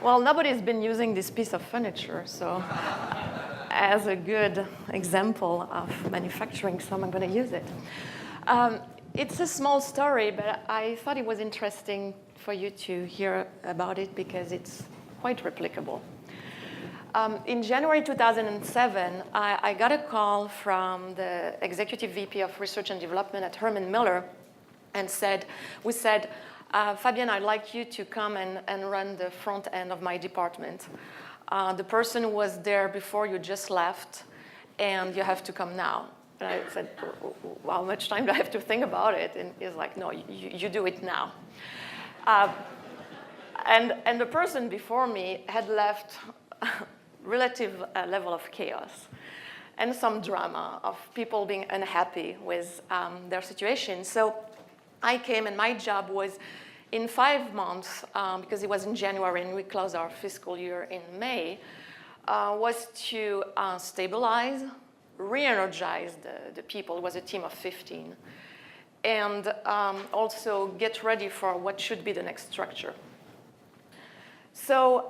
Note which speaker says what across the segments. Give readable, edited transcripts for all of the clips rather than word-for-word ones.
Speaker 1: Well, nobody's been using this piece of furniture, so as a good example of manufacturing some, I'm going to use it. It's a small story, but I thought it was interesting for you to hear about it because it's quite replicable. In January 2007, I got a call from the Executive VP of Research and Development at Herman Miller and we said, Fabienne, I'd like you to come and run the front end of my department. The person who was there before you just left, and you have to come now. And I said, well, how much time do I have to think about it? And he's like, no, you do it now. And the person before me had left relative level of chaos and some drama of people being unhappy with their situation. So I came, and my job was in 5 months, because it was in January and we closed our fiscal year in May, was to stabilize, re-energize the people. It was a team of 15. And also get ready for what should be the next structure. So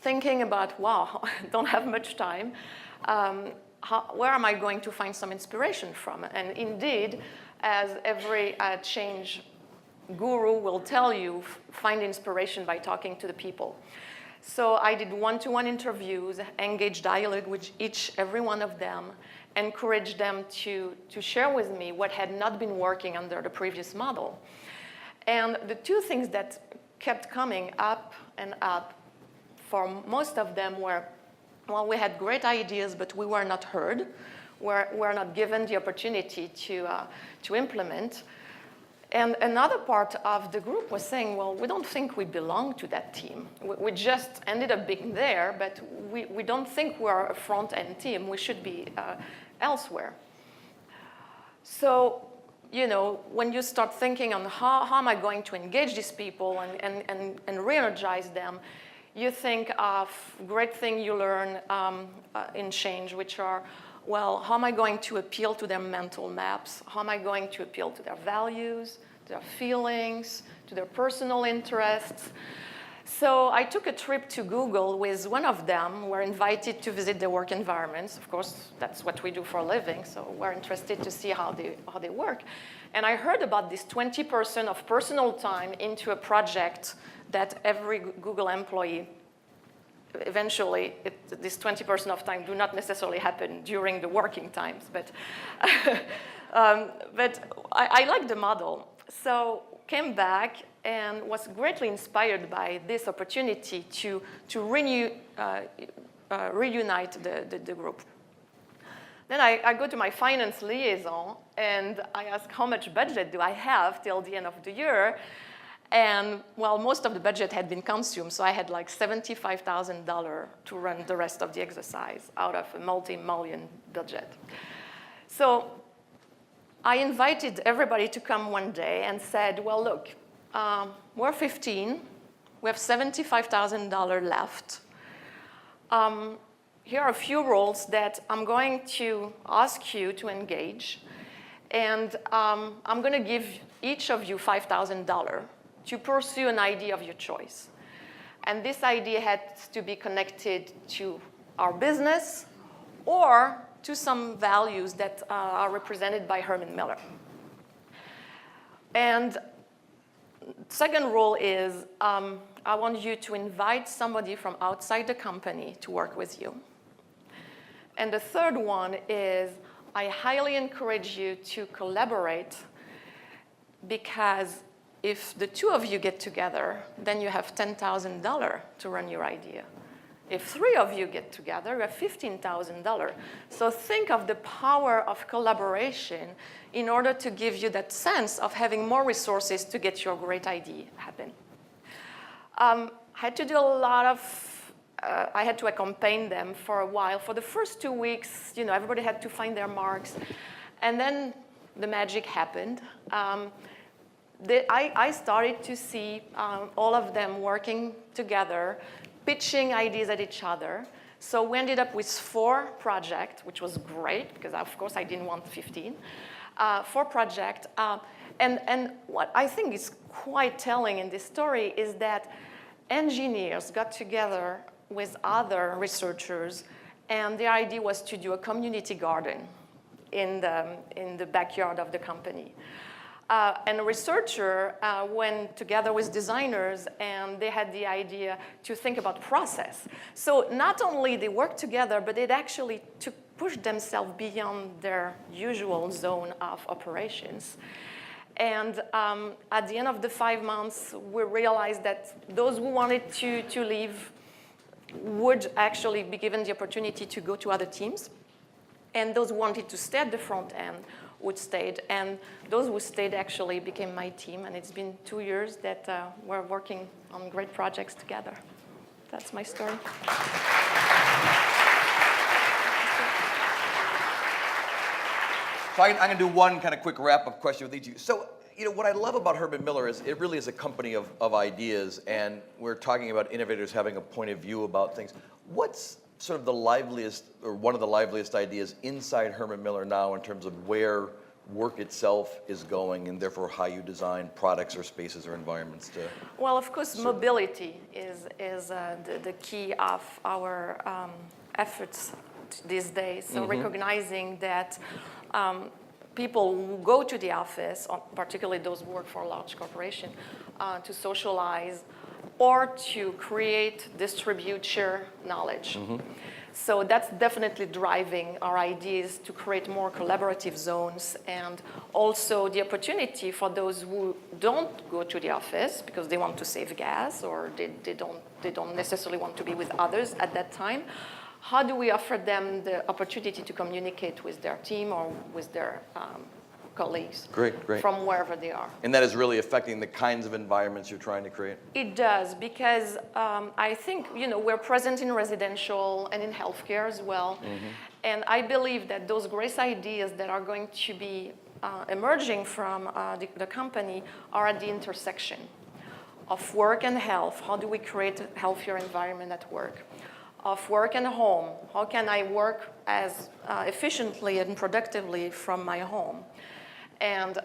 Speaker 1: thinking about, wow, I don't have much time. Where am I going to find some inspiration from? And indeed, as every change guru will tell you, find inspiration by talking to the people. So I did one-to-one interviews, engaged dialogue with every one of them, encouraged them to share with me what had not been working under the previous model. And the two things that kept coming up and up for most of them were, well, we had great ideas, but we were not heard. We're not given the opportunity to implement. And another part of the group was saying, well, we don't think we belong to that team. We just ended up being there, but we don't think we're a front-end team. We should be elsewhere. So, you know, when you start thinking on how am I going to engage these people and re-energize them, you think of great things you learn in change, which are, well, how am I going to appeal to their mental maps? How am I going to appeal to their values, to their feelings, to their personal interests? So I took a trip to Google with one of them. We're invited to visit their work environments. Of course, that's what we do for a living, so we're interested to see how they work. And I heard about this 20% of personal time into a project that every Google employee eventually, this 20% of time do not necessarily happen during the working times, but I like the model. So came back and was greatly inspired by this opportunity to reunite the group. Then I go to my finance liaison and I ask how much budget do I have till the end of the year. And, well, most of the budget had been consumed, so I had like $75,000 to run the rest of the exercise out of a multi-million budget. So I invited everybody to come one day and said, well, look, we're 15. We have $75,000 left. Here are a few roles that I'm going to ask you to engage. And I'm going to give each of you $5,000 to pursue an idea of your choice. And this idea has to be connected to our business or to some values that are represented by Herman Miller. And second rule is I want you to invite somebody from outside the company to work with you. And the third one is I highly encourage you to collaborate, because if the two of you get together, then you have $10,000 to run your idea. If 3 of you get together, you have $15,000. So think of the power of collaboration in order to give you that sense of having more resources to get your great idea happen. I had to do a lot of, I had to accompany them for a while. For the first 2 weeks, you know, everybody had to find their marks. And then the magic happened. I started to see all of them working together, pitching ideas at each other. So we ended up with 4 projects, which was great, because of course I didn't want 15. 4 projects. And what I think is quite telling in this story is that engineers got together with other researchers, and the idea was to do a community garden in the backyard of the company. And a researcher went together with designers, and they had the idea to think about process. So not only they worked together, but it actually to push themselves beyond their usual zone of operations. And at the end of the 5 months, we realized that those who wanted to leave would actually be given the opportunity to go to other teams. And those who wanted to stay at the front end would stay. And those who stayed actually became my team. And it's been 2 years that we're working on great projects together. That's my story.
Speaker 2: So I'm going to do one kind of quick wrap-up question with each of you. So, what I love about Herman Miller is it really is a company of ideas, and we're talking about innovators having a point of view about things. What's sort of the liveliest, or one of the liveliest ideas inside Herman Miller now in terms of where work itself is going, and therefore how you design products or spaces or environments to...
Speaker 1: Well, of course, mobility is the key of our efforts these days. So recognizing that people who go to the office, particularly those who work for a large corporation, to socialize or to create, distribute, share knowledge. So that's definitely driving our ideas to create more collaborative zones, and also the opportunity for those who don't go to the office because they want to save gas, or they don't necessarily want to be with others at that time. How do we offer them the opportunity to communicate with their team or with their colleagues from wherever they are?
Speaker 2: And that is really affecting the kinds of environments you're trying to create?
Speaker 1: It does, because I think we're present in residential and in healthcare as well. And I believe that those great ideas that are going to be emerging from the company are at the intersection of work and health. How do we create a healthier environment at work? Of work and home. How can I work as efficiently and productively from my home? And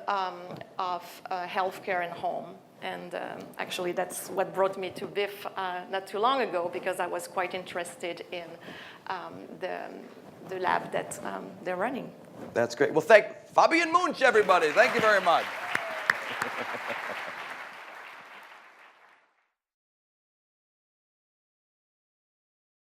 Speaker 1: of healthcare and home. And actually, that's what brought me to BIF not too long ago, because I was quite interested in the lab that they're running.
Speaker 2: That's great. Well, thank Fabienne Munch, everybody. Thank you very much.